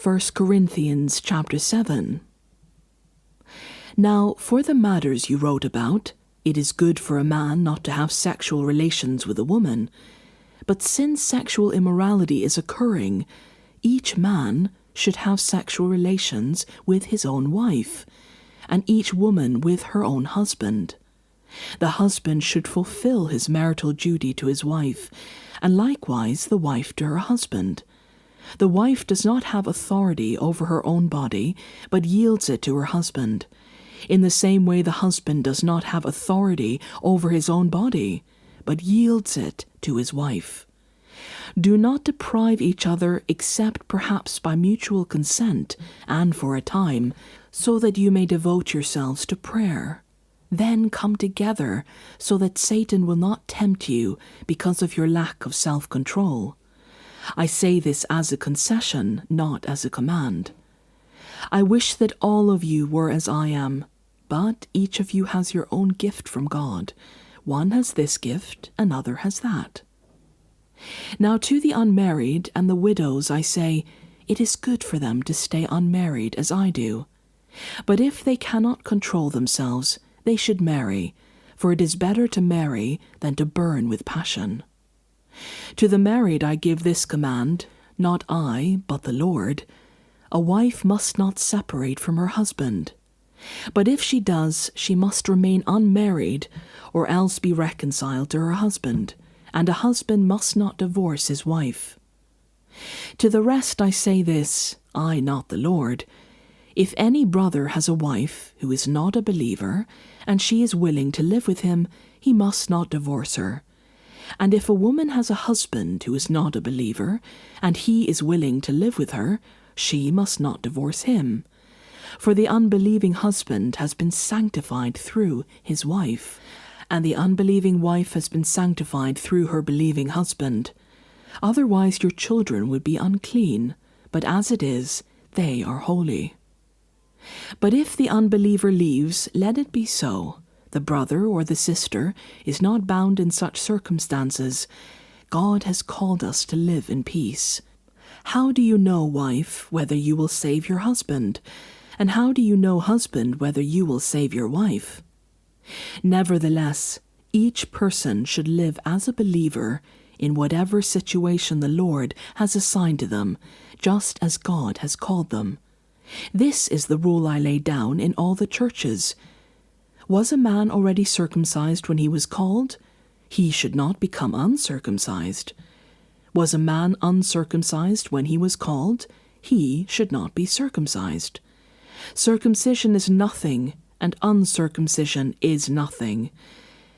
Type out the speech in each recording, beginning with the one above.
1 Corinthians chapter 7. Now, for the matters you wrote about, it is good for a man not to have sexual relations with a woman. But since sexual immorality is occurring, each man should have sexual relations with his own wife, and each woman with her own husband. The husband should fulfill his marital duty to his wife, and likewise the wife to her husband. The wife does not have authority over her own body, but yields it to her husband. In the same way, the husband does not have authority over his own body, but yields it to his wife. Do not deprive each other except perhaps by mutual consent and for a time, so that you may devote yourselves to prayer. Then come together, so that Satan will not tempt you because of your lack of self-control. I say this as a concession, not as a command. I wish that all of you were as I am, but each of you has your own gift from God. One has this gift, another has that. Now to the unmarried and the widows I say, it is good for them to stay unmarried as I do. But if they cannot control themselves, they should marry, for it is better to marry than to burn with passion. To the married I give this command, not I, but the Lord. A wife must not separate from her husband. But if she does, she must remain unmarried, or else be reconciled to her husband, and a husband must not divorce his wife. To the rest I say this, I, not the Lord. If any brother has a wife who is not a believer, and she is willing to live with him, he must not divorce her. And if a woman has a husband who is not a believer, and he is willing to live with her, she must not divorce him. For the unbelieving husband has been sanctified through his wife, and the unbelieving wife has been sanctified through her believing husband. Otherwise your children would be unclean, but as it is, they are holy. But if the unbeliever leaves, let it be so. The brother or the sister is not bound in such circumstances. God has called us to live in peace. How do you know, wife, whether you will save your husband? And how do you know, husband, whether you will save your wife? Nevertheless, each person should live as a believer in whatever situation the Lord has assigned to them, just as God has called them. This is the rule I lay down in all the churches. Was a man already circumcised when he was called? He should not become uncircumcised. Was a man uncircumcised when he was called? He should not be circumcised. Circumcision is nothing, and uncircumcision is nothing.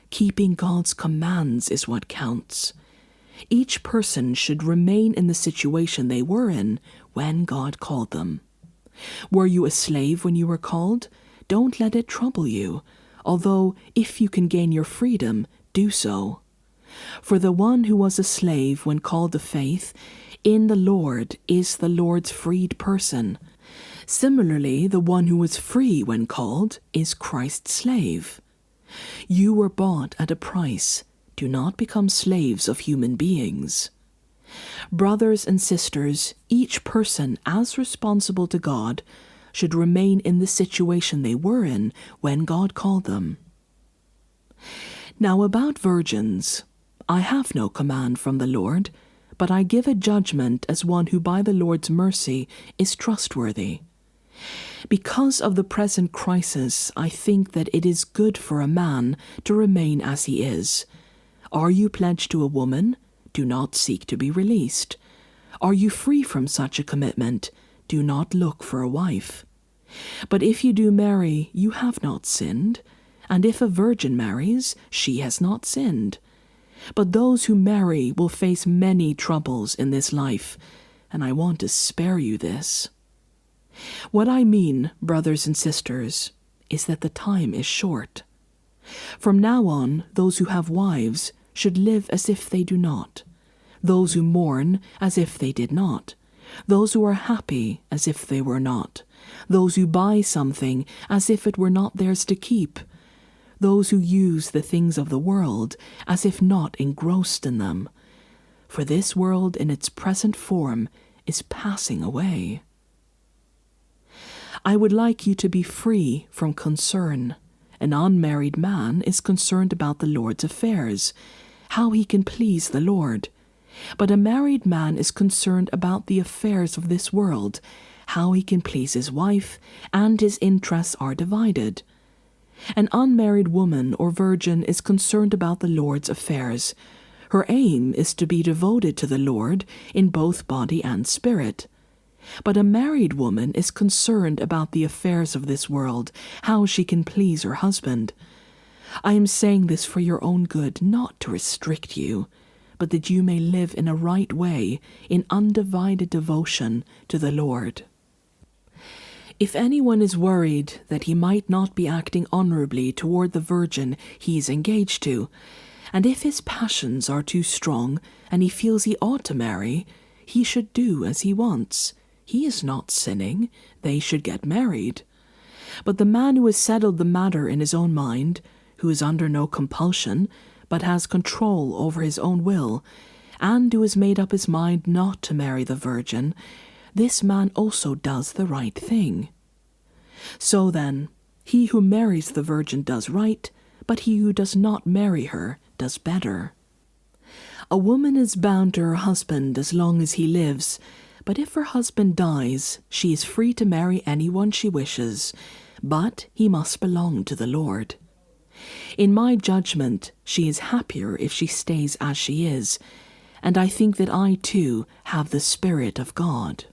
Keeping God's commands is what counts. Each person should remain in the situation they were in when God called them. Were you a slave when you were called? Don't let it trouble you, although if you can gain your freedom, do so. For the one who was a slave when called to faith in the Lord is the Lord's freed person. Similarly, the one who was free when called is Christ's slave. You were bought at a price. Do not become slaves of human beings. Brothers and sisters, each person as responsible to God should remain in the situation they were in when God called them. Now about virgins, I have no command from the Lord, but I give a judgment as one who by the Lord's mercy is trustworthy. Because of the present crisis, I think that it is good for a man to remain as he is. Are you pledged to a woman? Do not seek to be released. Are you free from such a commitment? Do not look for a wife. But if you do marry, you have not sinned, and if a virgin marries, she has not sinned. But those who marry will face many troubles in this life, and I want to spare you this. What I mean, brothers and sisters, is that the time is short. From now on, those who have wives should live as if they do not, those who mourn as if they did not, those who are happy as if they were not, those who buy something as if it were not theirs to keep, those who use the things of the world as if not engrossed in them. For this world in its present form is passing away. I would like you to be free from concern. An unmarried man is concerned about the Lord's affairs, how he can please the Lord. But a married man is concerned about the affairs of this world, how he can please his wife, and his interests are divided. An unmarried woman or virgin is concerned about the Lord's affairs. Her aim is to be devoted to the Lord in both body and spirit. But a married woman is concerned about the affairs of this world, how she can please her husband. I am saying this for your own good, not to restrict you, but that you may live in a right way, in undivided devotion to the Lord. If anyone is worried that he might not be acting honorably toward the virgin he is engaged to, and if his passions are too strong and he feels he ought to marry, he should do as he wants. He is not sinning. They should get married. But the man who has settled the matter in his own mind, who is under no compulsion, but has control over his own will, and who has made up his mind not to marry the virgin, this man also does the right thing. So then, he who marries the virgin does right, but he who does not marry her does better. A woman is bound to her husband as long as he lives, but if her husband dies, she is free to marry anyone she wishes, but he must belong to the Lord. In my judgment, she is happier if she stays as she is, and I think that I too have the Spirit of God.